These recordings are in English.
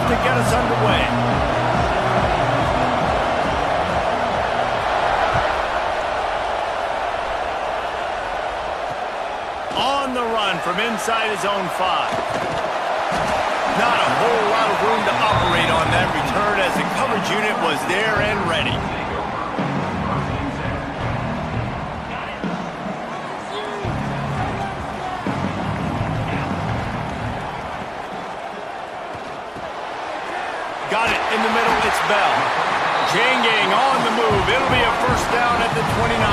to get us underway. On the run from inside his own 5. Not a whole lot of room to operate on that return as the coverage unit was there and ready. Got it in the middle, it's Bell. Chain gang on the move. It'll be a first down at the 29.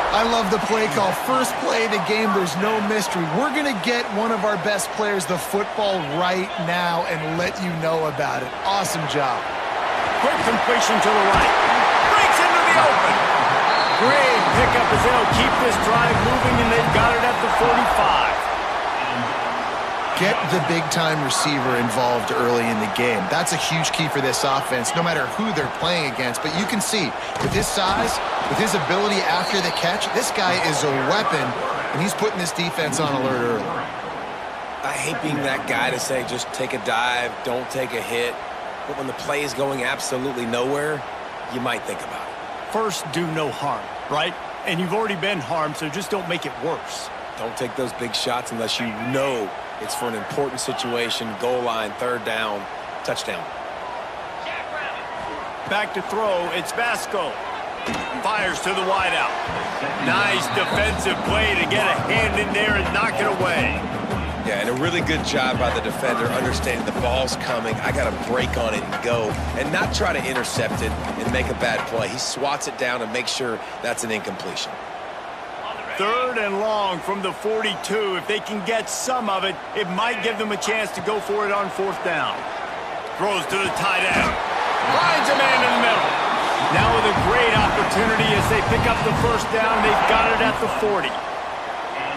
I love the play call. First play of the game, there's no mystery. We're going to get one of our best players the football right now and let you know about it. Awesome job. Quick completion to the right. Breaks into the open. Great pickup as they'll keep this drive moving, and they've got it at the 45. Get the big-time receiver involved early in the game. That's a huge key for this offense, no matter who they're playing against. But you can see, with his size, with his ability after the catch, this guy is a weapon, and he's putting this defense on alert early. I hate being that guy to say just take a dive, don't take a hit. But when the play is going absolutely nowhere, you might think about it. First, do no harm, right? And you've already been harmed, so just don't make it worse. Don't take those big shots unless you know it's for an important situation, goal line, third down, touchdown. Back to throw, it's Mascot. Fires to the wideout. Nice defensive play to get a hand in there and knock it away. Yeah, and a really good job by the defender understanding the ball's coming. I got to break on it and go, and not try to intercept it and make a bad play. He swats it down and makes sure that's an incompletion. Third and long from the 42. If they can get some of it, it might give them a chance to go for it on fourth down. Throws to the tight end. Finds a man in the middle. Now with a great opportunity as they pick up the first down, they've got it at the 40.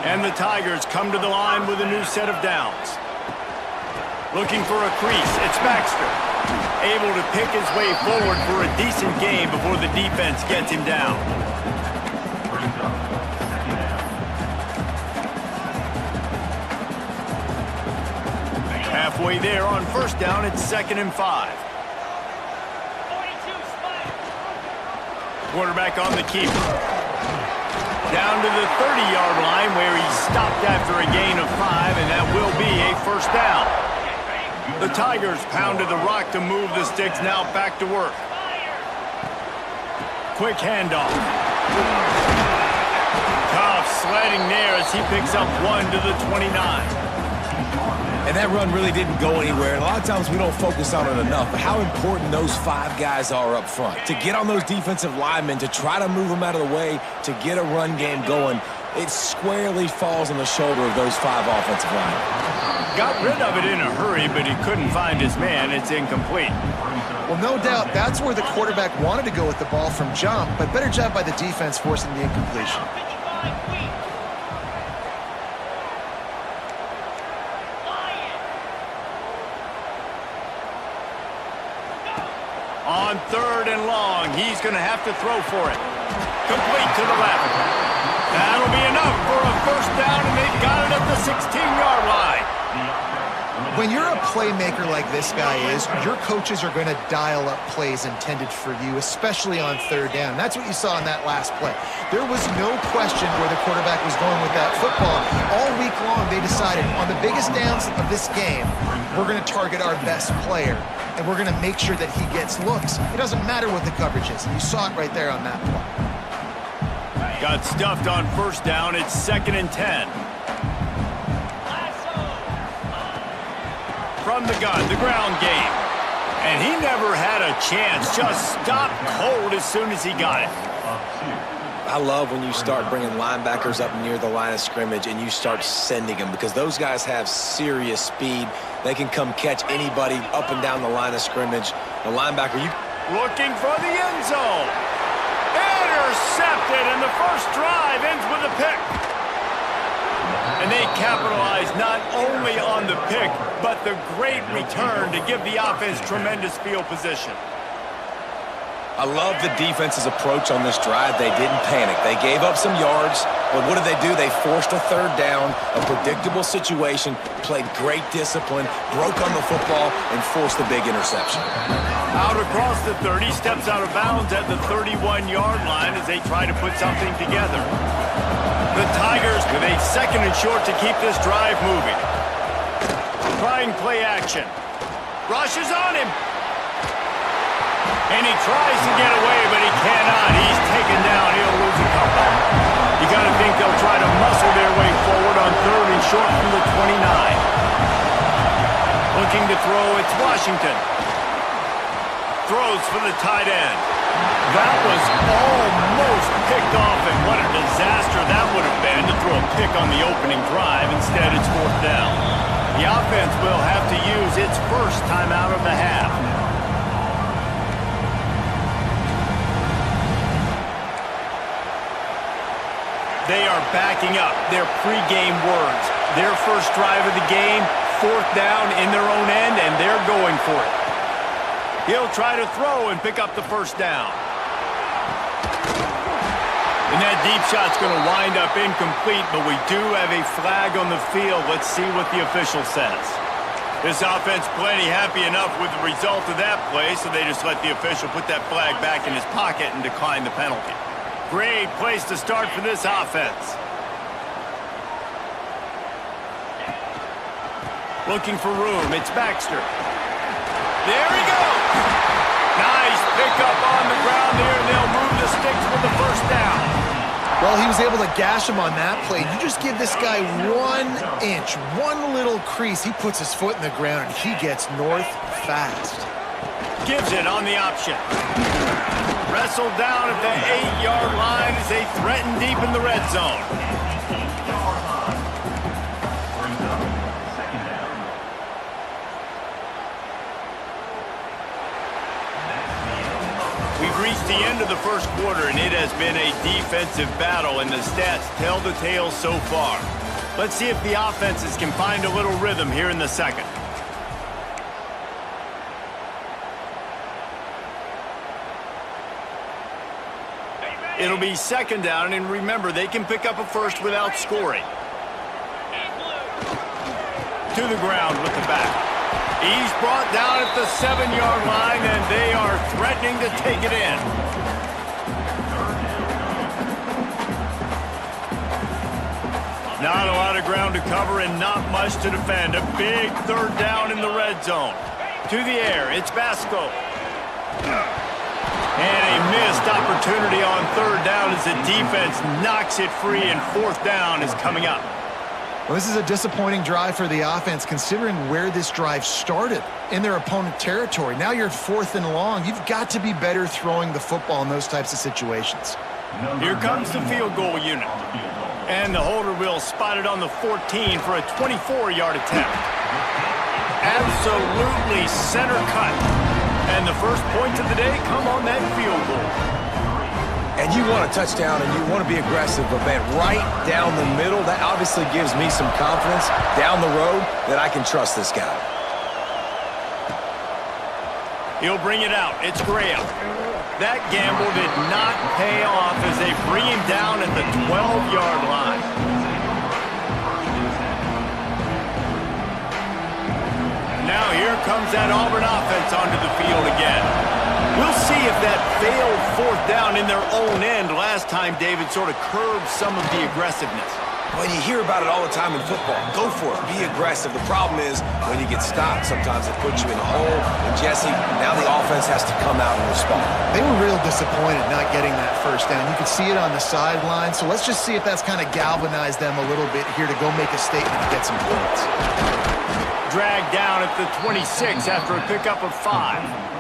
And the Tigers come to the line with a new set of downs. Looking for a crease, it's Baxter. Able to pick his way forward for a decent game before the defense gets him down. Halfway there on first down, it's 2nd and 5. Quarterback on the keeper. Down to the 30-yard line where he stopped after a gain of 5, and that will be a first down. The Tigers pounded the rock to move the sticks, now back to work. Quick handoff. Tough sledding there as he picks up 1 to the 29. And that run really didn't go anywhere. And a lot of times we don't focus on it enough. But how important those 5 guys are up front. To get on those defensive linemen, to try to move them out of the way, to get a run game going, it squarely falls on the shoulder of those 5 offensive linemen. Got rid of it in a hurry, but he couldn't find his man. It's incomplete. Well, no doubt that's where the quarterback wanted to go with the ball from jump, but better job by the defense forcing the incompletion. On 3rd and long, he's going to have to throw for it. Complete to the left. That'll be enough for a first down, and they've got it at the 16-yard line. When you're a playmaker like this guy is, your coaches are going to dial up plays intended for you, especially on 3rd down. That's what you saw in that last play. There was no question where the quarterback was going with that football. All week long, they decided on the biggest downs of this game, we're going to target our best player, and we're going to make sure that he gets looks. It doesn't matter what the coverage is. And you saw it right there on that play. Got stuffed on first down. It's 2nd and 10. From the gun, the ground game. And he never had a chance. Just stopped cold as soon as he got it. I love when you start bringing linebackers up near the line of scrimmage and you start sending them, because those guys have serious speed. They can come catch anybody up and down the line of scrimmage. The linebacker, you... Looking for the end zone. Intercepted, and the first drive ends with a pick. And they capitalize not only on the pick, but the great return to give the offense tremendous field position. I love the defense's approach on this drive. They didn't panic. They gave up some yards, but what did they do? They forced a third down, a predictable situation, played great discipline, broke on the football, and forced the big interception. Out across the 30, steps out of bounds at the 31-yard line as they try to put something together. The Tigers with a 2nd and short to keep this drive moving. Trying play action. Rushes on him. And he tries to get away, but he cannot. He's taken down. He'll lose a couple. You got to think they'll try to muscle their way forward on 3rd and short from the 29. Looking to throw, it's Washington. Throws for the tight end. That was almost picked off, and what a disaster that would have been to throw a pick on the opening drive. Instead, it's 4th down. The offense will have to use its first timeout of the half. They are backing up their pregame words. Their first drive of the game, 4th down in their own end, and they're going for it. He'll try to throw and pick up the 1st down. And that deep shot's going to wind up incomplete, but we do have a flag on the field. Let's see what the official says. This offense plenty happy enough with the result of that play, so they just let the official put that flag back in his pocket and decline the penalty. Great place to start for this offense. Looking for room. It's Baxter. There he goes. Nice pickup on the ground there. They'll move the sticks with the 1st down. Well, he was able to gash him on that play. You just give this guy 1 inch, one little crease. He puts his foot in the ground, and he gets north fast. Gives it on the option. Wrestled down at the 8-yard line as they threaten deep in the red zone. We've reached the end of the first quarter, and it has been a defensive battle, and the stats tell the tale so far. Let's see if the offenses can find a little rhythm here in the second. It'll be 2nd down, and remember, they can pick up a first without scoring. To the ground with the back. He's brought down at the 7-yard line, and they are threatening to take it in. Not a lot of ground to cover and not much to defend. A big 3rd down in the red zone. To the air, it's Mascot. And a missed opportunity on 3rd down as the defense knocks it free, and 4th down is coming up. Well, this is a disappointing drive for the offense, considering where this drive started in their opponent territory. Now you're 4th and long. You've got to be better throwing the football in those types of situations. Here comes the field goal unit. And the holder will spot it on the 14 for a 24-yard attempt. Absolutely center cut. And the first points of the day come on that field goal. And you want a touchdown, and you want to be aggressive, but man, right down the middle, that obviously gives me some confidence down the road that I can trust this guy. He'll bring it out. It's Graham. That gamble did not pay off as they bring him down at the 12-yard line. Now here comes that Auburn offense onto the field again. We'll see if that failed 4th down in their own end last time, David, sort of curbed some of the aggressiveness. Well, you hear about it all the time in football. Go for it. Be aggressive. The problem is when you get stopped, sometimes it puts you in a hole. And, Jesse, now the offense has to come out and respond. They were real disappointed not getting that 1st down. You could see it on the sideline. So let's just see if that's kind of galvanized them a little bit here to go make a statement and get some points. Dragged down at the 26 after a pickup of 5.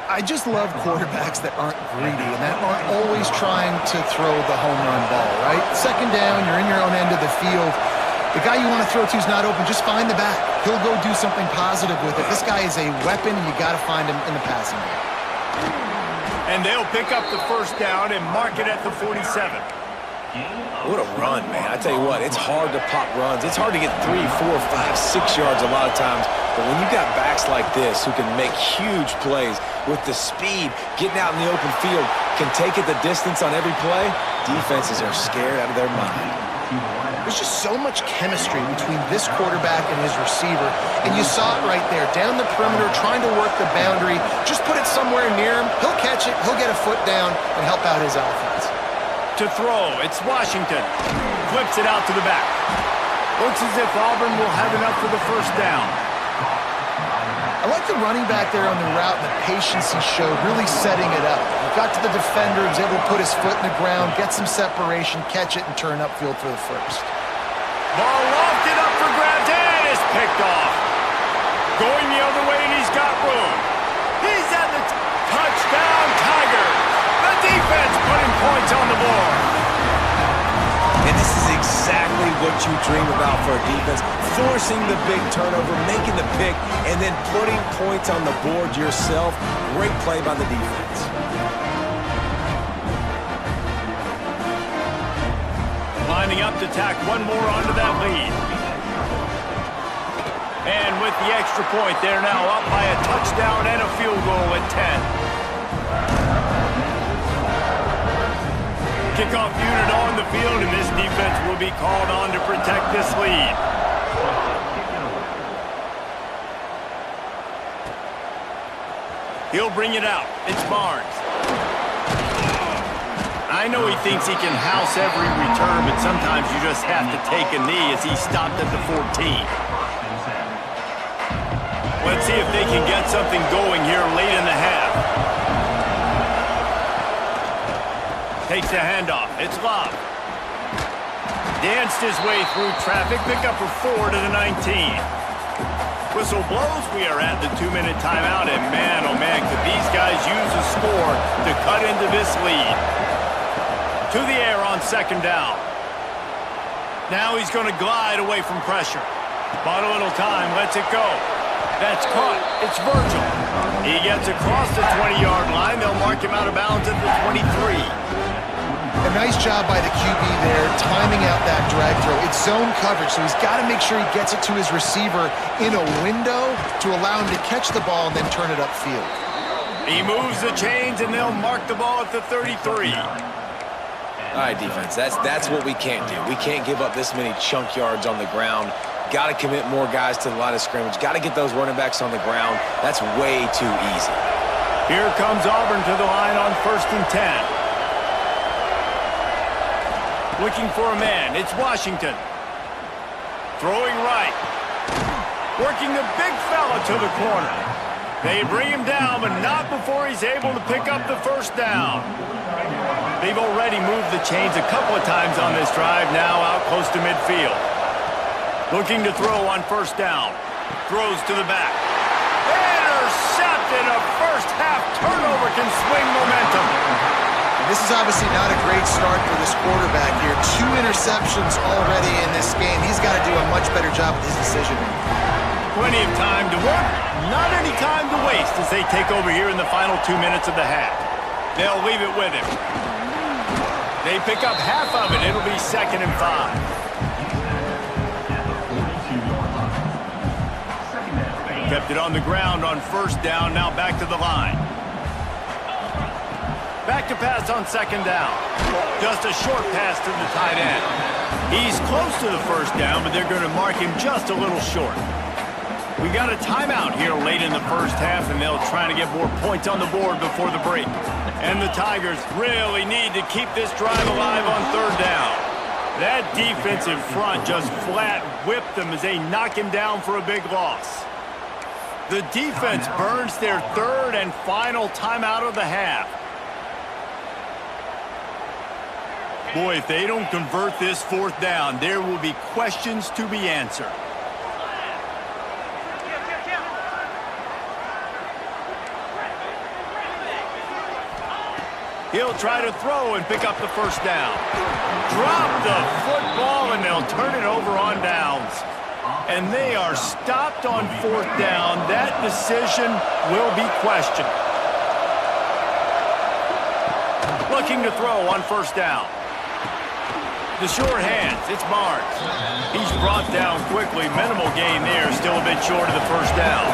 I just love quarterbacks that aren't greedy and that aren't always trying to throw the home run ball, right? 2nd down, you're in your own end of the field. The guy you want to throw to is not open. Just find the back. He'll go do something positive with it. This guy is a weapon, and you got to find him in the passing game. And they'll pick up the 1st down and mark it at the 47. What a run, man. I tell you what, it's hard to pop runs. It's hard to get 3, 4, 5, 6 yards a lot of times. But when you got backs like this who can make huge plays with the speed, getting out in the open field, can take it the distance on every play, defenses are scared out of their mind. There's just so much chemistry between this quarterback and his receiver, and you saw it right there, down the perimeter, trying to work the boundary. Just put it somewhere near him, he'll catch it, he'll get a foot down, and help out his offense. To throw, it's Washington. Flips it out to the back. Looks as if Auburn will have enough for the first down. I like the running back there on the route and the patience he showed, really setting it up. He got to the defender, was able to put his foot in the ground, get some separation, catch it, and turn upfield for the first. Ball lofted up for grabs, and is picked off. Going the other way, and he's got room. He's at the touchdown, Tigers. The defense putting points on the board. And this is exactly what you dream about for a defense. Forcing the big turnover, making the pick, and then putting points on the board yourself. Great play by the defense. Lining up to tack one more onto that lead. And with the extra point, they're now up by a touchdown and a field goal at 10. Kickoff unit on the field, and this defense will be called on to protect this lead. He'll bring it out. It's Barnes. I know he thinks he can house every return, but sometimes you just have to take a knee as he stopped at the 14. Let's see if they can get something going here late in the half. Takes the handoff. It's Love. Danced his way through traffic. Pick up a 4 to the 19. Whistle blows. We are at the 2-minute timeout. And man, oh man, could these guys use a score to cut into this lead. To the air on second down. Now he's going to glide away from pressure. Bought a little time. Lets it go. That's caught. It's Virgil. He gets across the 20-yard line. They'll mark him out of bounds at the 23. A nice job by the QB there, timing out that drag throw. It's zone coverage, so he's got to make sure he gets it to his receiver in a window to allow him to catch the ball and then turn it upfield. He moves the chains, and they'll mark the ball at the 33. All right, defense, that's what we can't do. We can't give up this many chunk yards on the ground. Got to commit more guys to the line of scrimmage. Got to get those running backs on the ground. That's way too easy. Here comes Auburn to the line on 1st and 10. Looking for a man. It's Washington. Throwing right. Working the big fella to the corner. They bring him down, but not before he's able to pick up the first down. They've already moved the chains a couple of times on this drive, now out close to midfield. Looking to throw on 1st down. Throws to the back. Intercepted. A first-half turnover can swing momentum. This is obviously not a great start for this quarterback here. 2 interceptions already in this game. He's got to do a much better job with his decision-making. Plenty of time to work, not any time to waste as they take over here in the final 2 minutes of the half. They'll leave it with him. They pick up half of it. It'll be 2nd and 5. Kept it on the ground on 1st down. Now back to the line. Back to pass on 2nd down. Just a short pass to the tight end. He's close to the 1st down, but they're going to mark him just a little short. We got a timeout here late in the first half, and they'll try to get more points on the board before the break. And the Tigers really need to keep this drive alive on 3rd down. That defensive front just flat whipped them as they knock him down for a big loss. The defense burns their 3rd and final timeout of the half. Boy, if they don't convert this 4th down, there will be questions to be answered. He'll try to throw and pick up the 1st down. Drop the football, and they'll turn it over on downs. And they are stopped on 4th down. That decision will be questioned. Looking to throw on 1st down. The short hands, it's Barnes. He's brought down quickly. Minimal gain there, still a bit short of the first down.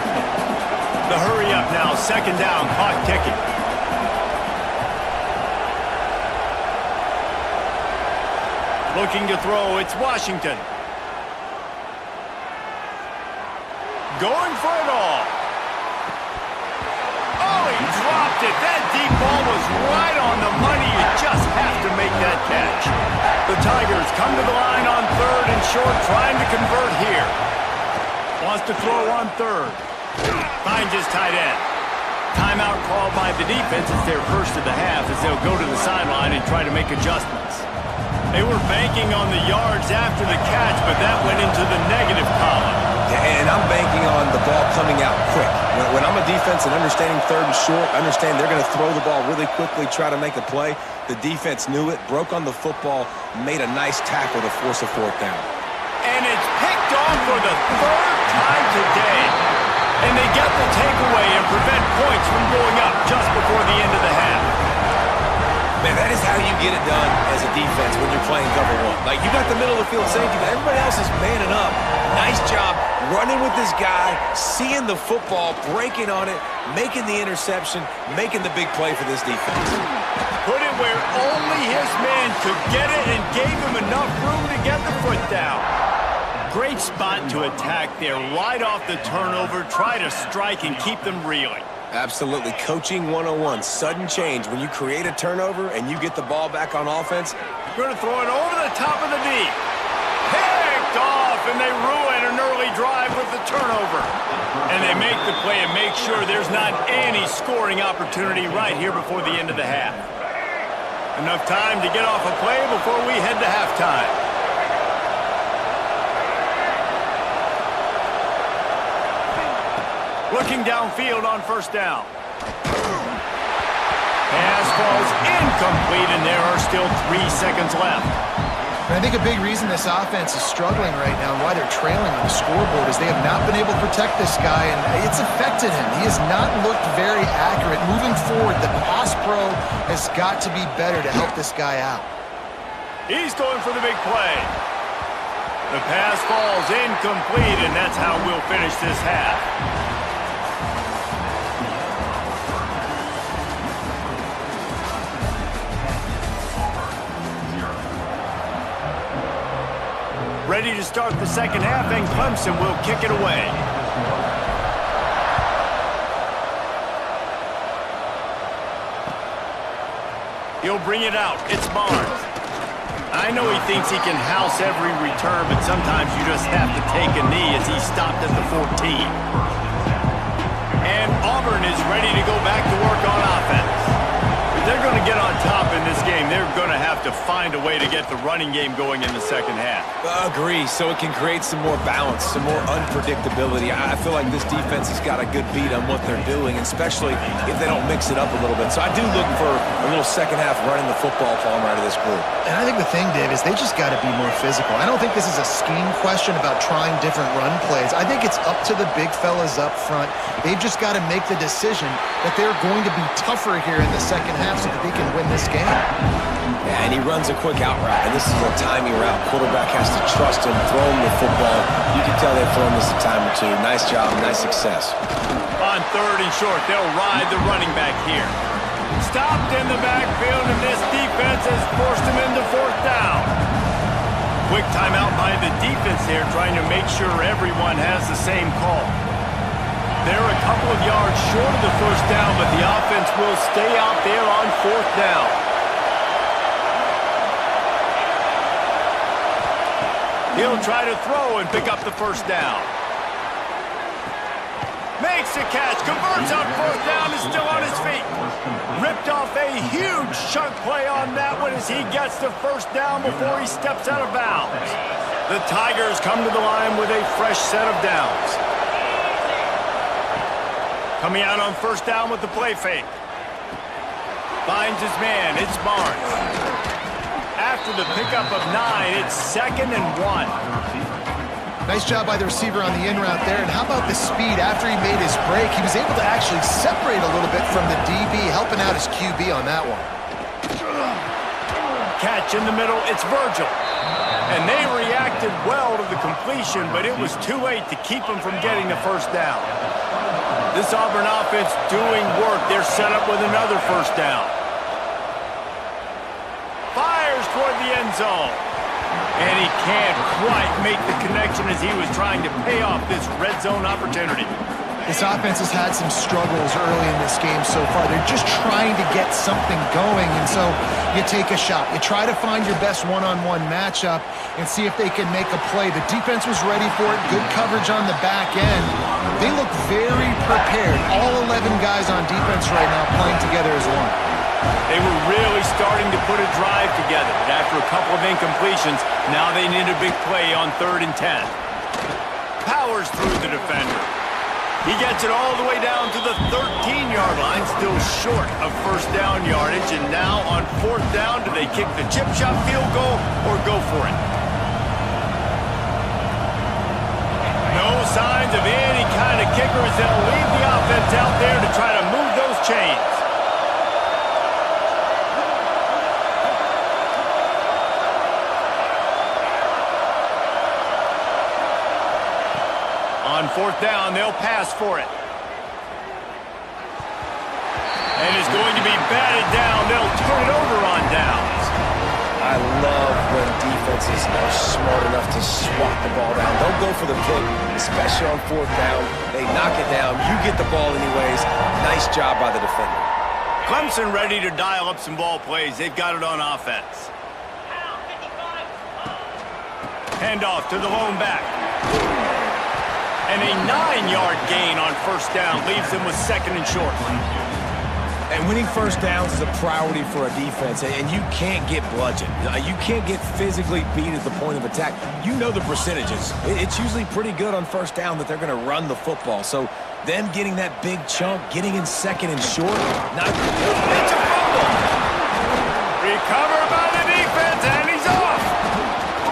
The hurry up now, second down, clock ticking. Looking to throw, it's Washington. Going for it all. Oh, he dropped it. That deep ball was right on the money. You just have to make that catch. The Tigers come to the line on third and short, trying to convert here. Wants to throw on third. Finds his tight end. Timeout called by the defense. It's their first of the half as they'll go to the sideline and try to make adjustments. They were banking on the yards after the catch, but that went into the negative column. And I'm banking on the ball coming out quick. When I'm a defense and understanding third and short, understand they're going to throw the ball really quickly, try to make a play. The defense knew it, broke on the football, made a nice tackle to force a fourth down. And it's picked off for the third time today. And they get the takeaway and prevent points from going up just before the end of the half. Man, that is how you get it done as a defense when you're playing cover one. Like, you got the middle of the field safety, but everybody else is manning up. Nice job running with this guy, seeing the football, breaking on it, making the interception, making the big play for this defense. Put it where only his man could get it and gave him enough room to get the foot down. Great spot to attack there, right off the turnover, try to strike and keep them reeling. Absolutely. Coaching 101. Sudden change. When you create a turnover and you get the ball back on offense. Going to throw it over the top of the knee. Picked off, and they ruin an early drive with the turnover. And they make the play and make sure there's not any scoring opportunity right here before the end of the half. Enough time to get off a play before we head to halftime. Looking downfield on first down. Pass falls incomplete, and there are still 3 seconds left. And I think a big reason this offense is struggling right now and why they're trailing on the scoreboard is they have not been able to protect this guy, and it's affected him. He has not looked very accurate. Moving forward, the pass pro has got to be better to help this guy out. He's going for the big play. The pass falls incomplete, and that's how we'll finish this half. Ready to start the second half, and Clemson will kick it away. He'll bring it out. It's Barnes. I know he thinks he can house every return, but sometimes you just have to take a knee as he stopped at the 14. And Auburn is ready to go back to work on offense. If they're going to get on top in this game, they're going to have to find a way to get the running game going in the second half. Agree, so it can create some more balance, some more unpredictability. I feel like this defense has got a good beat on what they're doing, especially if they don't mix it up a little bit. So I do look for a little second half running the football from out of this group. And I think the thing, Dave, is they just got to be more physical. I don't think this is a scheme question about trying different run plays. I think it's up to the big fellas up front. They've just got to make the decision that they're going to be tougher here in the second half so that they can win this game. Yeah, and he runs a quick out route, and this is a timing route. Quarterback has to trust him, throw him the football. You can tell they've thrown this a time or two. Nice job, nice success. On third and short, they'll ride the running back here. Stopped in the backfield, and this defense has forced him into fourth down. Quick timeout by the defense here, trying to make sure everyone has the same call. They're a couple of yards short of the first down, but the offense will stay out there on fourth down. He'll try to throw and pick up the first down. Makes the catch, converts on fourth down, is still on his feet. Ripped off a huge chunk play on that one as he gets the first down before he steps out of bounds. The Tigers come to the line with a fresh set of downs. Coming out on first down with the play fake. Finds his man, it's Barnes. After the pickup of 9, it's 2nd and 1. Nice job by the receiver on the in route there. And how about the speed after he made his break? He was able to actually separate a little bit from the DB, helping out his QB on that one. catch in the middle. It's Virgil. And they reacted well to the completion, but it was too late to keep them from getting the first down. This Auburn offense doing work. They're set up with another first down. Fires toward the end zone. And he can't quite make the connection as he was trying to pay off this red zone opportunity. This offense has had some struggles early in this game so far. They're just trying to get something going, and so you take a shot. You try to find your best one-on-one matchup and see if they can make a play. The defense was ready for it. Good coverage on the back end. They look very prepared. All 11 guys on defense right now playing together as one. They were really starting to put a drive together. But after a couple of incompletions, now they need a big play on 3rd and 10. Powers through the defender. He gets it all the way down to the 13-yard line, still short of first down yardage. And now on 4th down, do they kick the chip shot field goal or go for it? No signs of any kind of kickers. They'll leave the offense out there to try to move those chains. On 4th down, they'll pass for it. And it's going to be batted down. They'll turn it over on downs. I love when defenses are smart enough to swat the ball down. Don't go for the pick, especially on 4th down. They knock it down. You get the ball anyways. Nice job by the defender. Clemson ready to dial up some ball plays. They've got it on offense. Handoff to the lone back. And a 9-yard gain on 1st down leaves them with 2nd and short. And winning first downs is a priority for a defense, and you can't get bludgeoned. You can't get physically beat at the point of attack. You know the percentages. It's usually pretty good on 1st down that they're going to run the football. So them getting that big chunk, getting in 2nd and short, not good. It's a fumble. Recovered by the defense, and he's off.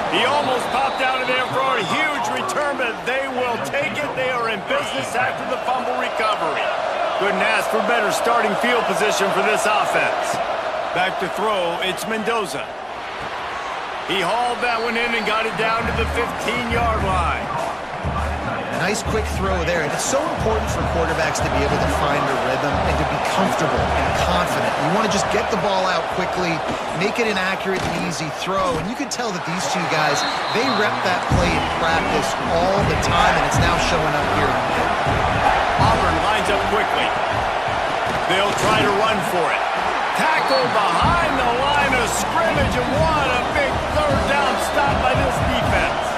He almost popped out of there for a huge return, but they will take it. They are in business after the fumble recovery. Couldn't ask for better starting field position for this offense. Back to throw, it's Mendoza. He hauled that one in and got it down to the 15-yard line. Nice quick throw there, and it's so important for quarterbacks to be able to find a rhythm and to be comfortable and confident. You want to just get the ball out quickly, make it an accurate and easy throw, and you can tell that these two guys, they rep that play in practice all the time, and it's now showing up here. Auburn lines up quickly. They'll try to run for it. Tackle behind the line of scrimmage, and what a big 3rd down stop by this defense.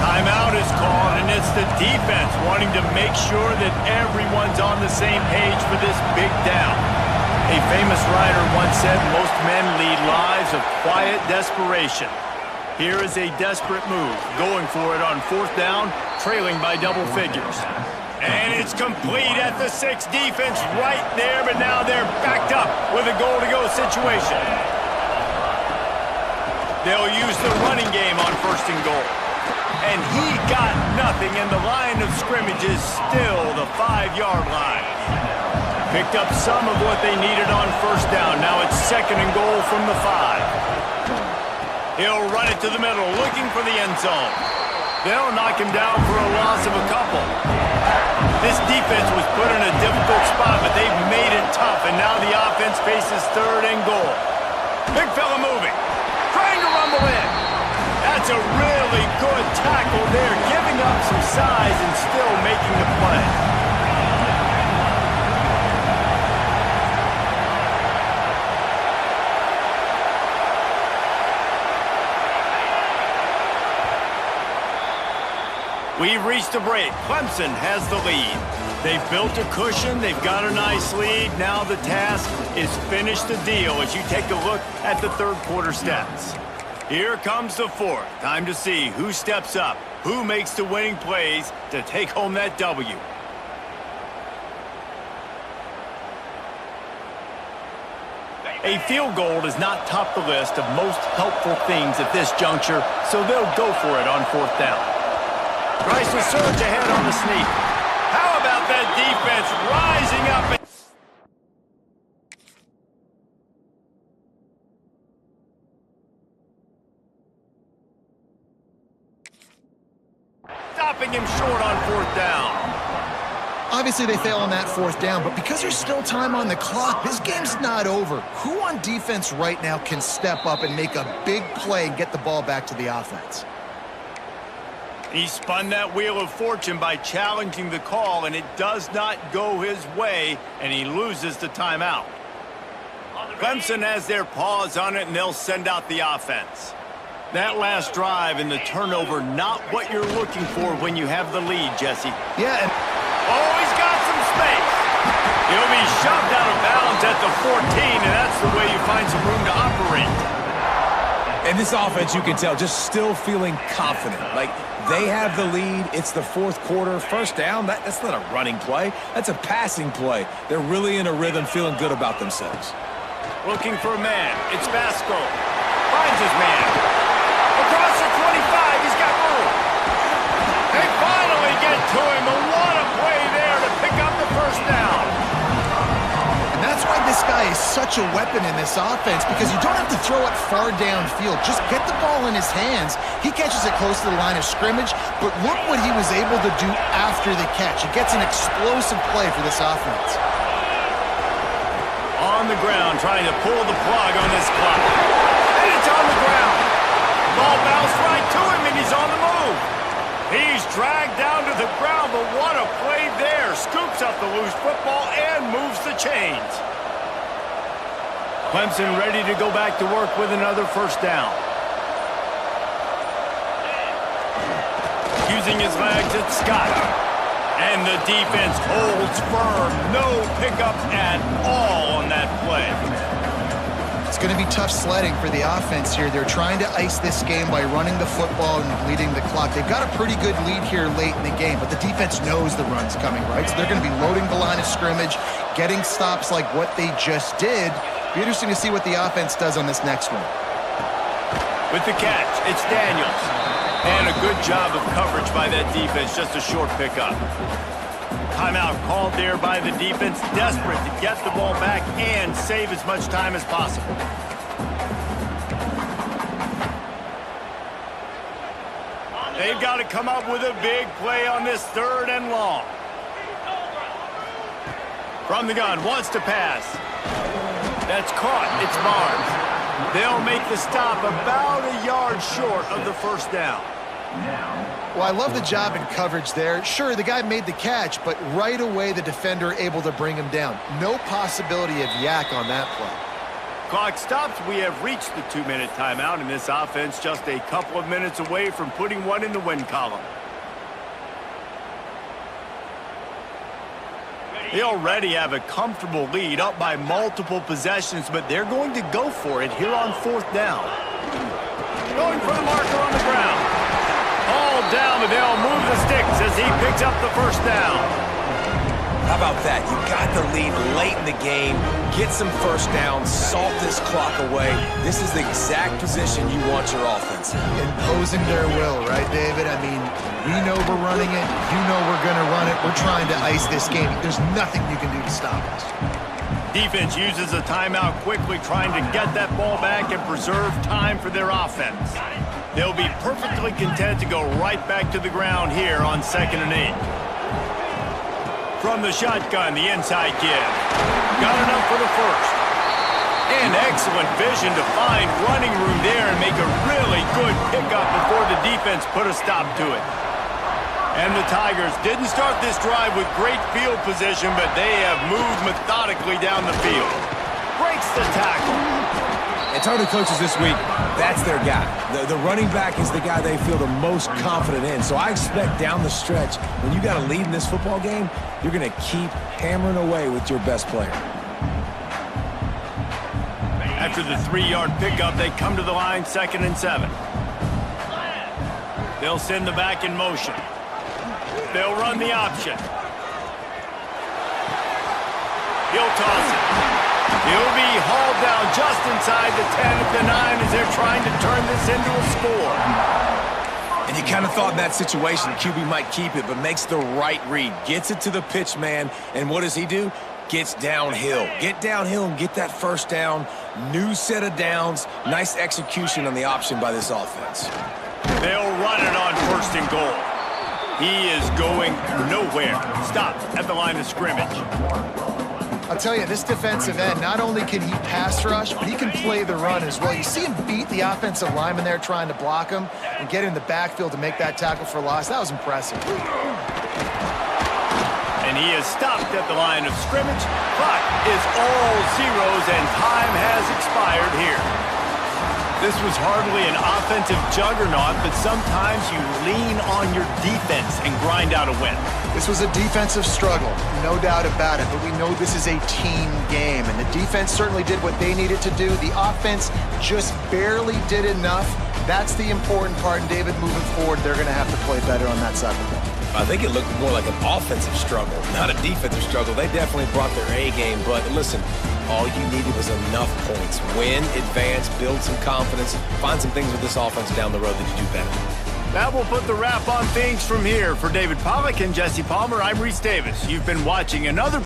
Timeout is called, and it's the defense wanting to make sure that everyone's on the same page for this big down. A famous writer once said, most men lead lives of quiet desperation. Here is a desperate move, going for it on 4th down, trailing by double figures. And it's complete at the 6. Defense right there, but now they're backed up with a goal-to-go situation. They'll use the running game on 1st and goal. And he got nothing, and the line of scrimmage is still the 5-yard line. Picked up some of what they needed on 1st down. Now it's 2nd and goal from the 5. He'll run it to the middle, looking for the end zone. They'll knock him down for a loss of a couple. This defense was put in a difficult spot, but they've made it tough, and now the offense faces 3rd and goal. Big fella moving, trying to rumble in. That's a really good tackle there, giving up some size and still making the play. We've reached a break. Clemson has the lead. They've built a cushion. They've got a nice lead. Now the task is finish the deal as you take a look at the 3rd quarter stats. Here comes the 4th. Time to see who steps up, who makes the winning plays to take home that W. A field goal does not top the list of most helpful things at this juncture, so they'll go for it on 4th down. Tries to surge ahead on the sneak. How about that defense rising up? stopping him short on 4th down. Obviously, they fail on that 4th down, but because there's still time on the clock, this game's not over. Who on defense right now can step up and make a big play and get the ball back to the offense? He spun that wheel of fortune by challenging the call, and it does not go his way, and he loses the timeout. Clemson has their paws on it, and they'll send out the offense. That last drive and the turnover, not what you're looking for when you have the lead, Jesse. Yeah, and oh, he's got some space. He'll be shoved out of bounds at the 14, and that's the way you find some room to operate. And this offense, you can tell, just still feeling confident. Like, they have the lead. It's the 4th quarter. 1st down, that's not a running play. That's a passing play. They're really in a rhythm, feeling good about themselves. Looking for a man. It's Mascot. Finds his man. Across the 25, he's got room. They finally get to him, and what a play there to pick up the 1st down. And that's why this guy is such a weapon in this offense, because you don't have to throw it far downfield. Just get the ball in his hands. He catches it close to the line of scrimmage, but look what he was able to do after the catch. It gets an explosive play for this offense. On the ground, trying to pull the plug on this clock. And it's on the ground. Ball bounced right to him, and he's on the move. He's dragged down to the ground, but what a play there. Scoops up the loose football and moves the chains. Clemson ready to go back to work with another 1st down. Using his legs, it's Scott. And the defense holds firm. No pickup at all on that play. It's going to be tough sledding for the offense here. They're trying to ice this game by running the football and leading the clock. They've got a pretty good lead here late in the game, but the defense knows the run's coming, right? So they're going to be loading the line of scrimmage, getting stops like what they just did. Be interesting to see what the offense does on this next one. With the catch, it's Daniels. And a good job of coverage by that defense, just a short pickup. Timeout called there by the defense, desperate to get the ball back and save as much time as possible. They've got to come up with a big play on this 3rd and long. From the gun, wants to pass. That's caught. It's Barnes. They'll make the stop about a yard short of the 1st down. Well, I love the job in coverage there. Sure, the guy made the catch, but right away the defender able to bring him down. No possibility of yak on that play. Clock stops. We have reached the 2-minute timeout, and this offense just a couple of minutes away from putting one in the win column. They already have a comfortable lead, up by multiple possessions, but they're going to go for it here on 4th down. Going for the marker on the ground. All down, but they'll move the sticks as he picks up the 1st down. How about that? You got the lead late in the game. Get some 1st downs, salt this clock away. This is the exact position you want your offense in. Imposing their will, right, David? I mean, we know we're running it. You know we're going to run it. We're trying to ice this game. There's nothing you can do to stop us. Defense uses a timeout quickly, trying to get that ball back and preserve time for their offense. They'll be perfectly content to go right back to the ground here on 2nd and 8. From the shotgun, the inside give. Got enough for the 1st. And excellent vision to find running room there and make a really good pickup before the defense put a stop to it. And the Tigers didn't start this drive with great field position, but they have moved methodically down the field. Breaks the tackle. And talking to coaches this week, that's their guy. The running back is the guy they feel the most confident in. So I expect down the stretch, when you got a lead in this football game, you're going to keep hammering away with your best player. After the 3-yard pickup, they come to the line, 2nd and 7. They'll send the back in motion. They'll run the option. He'll toss it. He'll be hauled down just inside the 10 at the 9 as they're trying to turn this into a score. And you kind of thought in that situation QB might keep it, but makes the right read. Gets it to the pitch man, and what does he do? Gets downhill. Get downhill and get that 1st down. New set of downs. Nice execution on the option by this offense. They'll run it on 1st and goal. He is going nowhere. Stop at the line of scrimmage. I'll tell you, this defensive end, not only can he pass rush, but he can play the run as well. You see him beat the offensive lineman there trying to block him and get in the backfield to make that tackle for loss. That was impressive. And he is stopped at the line of scrimmage. Clock is all zeros, and time has expired here. This was hardly an offensive juggernaut, but sometimes you lean on your defense and grind out a win. This was a defensive struggle, no doubt about it, but we know this is a team game, and the defense certainly did what they needed to do. The offense just barely did enough. That's the important part, and David, moving forward, they're going to have to play better on that side of the ball. I think it looked more like an offensive struggle, not a defensive struggle. They definitely brought their A game, but listen, all you needed was enough points. Win, advance, build some confidence, find some things with this offense down the road that you do better. That will put the wrap on things from here. For David Pollack and Jesse Palmer, I'm Reese Davis. You've been watching another